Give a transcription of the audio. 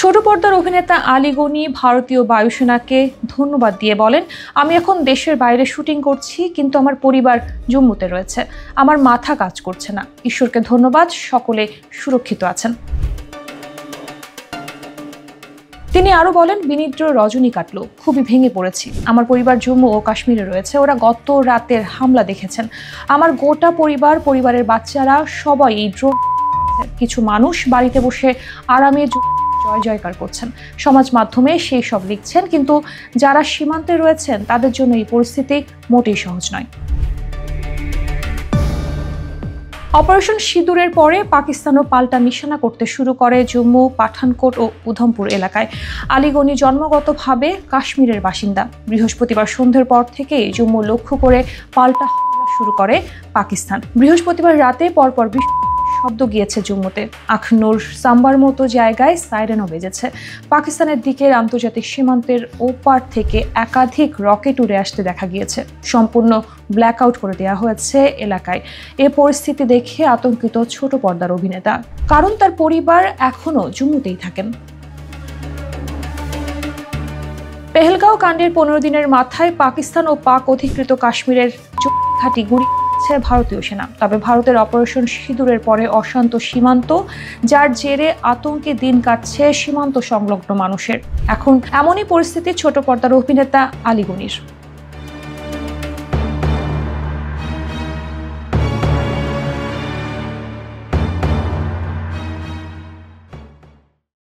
ছোট পর্দার অভিনেতা আলী গনি ভারতীয় বায়ুসেনাকে ধন্যবাদ দিয়ে বলেন, আমি এখন দেশের বাইরে শুটিং করছি, কিন্তু আমার পরিবার জম্মুতে রয়েছে। আমার মাথা কাজ করছে না। ঈশ্বরকে ধন্যবাদ, সকলে সুরক্ষিত আছেন। তিনি আরো বলেন, বিনিদ্র রজনী কাটলো, খুবই ভেঙে পড়েছি। আমার পরিবার জম্মু ও কাশ্মীরে রয়েছে। ওরা গত রাতের হামলা দেখেছেন। আমার গোটা পরিবারের বাচ্চারা সবাই এই ড্রোন। কিছু মানুষ বাড়িতে বসে আরামে জয় জয়কার করছেন, সমাজ মাধ্যমে সেই সব লিখছেন, কিন্তু যারা সীমান্তে রয়েছেন তাদের জন্য এই পরিস্থিতি মোটেই সহজ নয়। অপারেশন সিঁদুরের পরে পাকিস্তানও পাল্টা নিশানা করতে শুরু করে জম্মু, পাঠানকোট ও উধমপুর এলাকায়। আলী গনি জন্মগতভাবে কাশ্মীরের বাসিন্দা। বৃহস্পতিবার সন্ধ্যের পর থেকেই জম্মু লক্ষ্য করে পাল্টা হামলা শুরু করে পাকিস্তান। বৃহস্পতিবার রাতে পরপর শব্দ গিয়েছে জম্মুতে। আখনুর, সাম্বার মতো জায়গায় সাইরেনও বেজেছে। পাকিস্তানের দিকের আন্তর্জাতিক সীমান্তের ওপার থেকে একাধিক রকেট উড়ে আসতে দেখা গিয়েছে। সম্পূর্ণ ব্ল্যাকআউট করে দেওয়া হয়েছে এলাকায়। এ পরিস্থিতি দেখে আতঙ্কিত ছোট পর্দার অভিনেতা, কারণ তার পরিবার এখনো জম্মুতেই থাকেন। পেহেলগাঁও কাণ্ডের 15 দিনের মাথায় পাকিস্তান ও পাক অধিকৃত কাশ্মীরের ঘাঁটি গুড়িয়ে ভারতীয় সেনা। তবে ভারতের অপারেশন সিঁদুরের পরে অশান্ত সীমান্ত, যার জেরে আতঙ্কে দিন কাটছে সীমান্ত সংলগ্ন মানুষের। এখন এমনই পরিস্থিতি ছোট পর্দার অভিনেতা আলী গনির।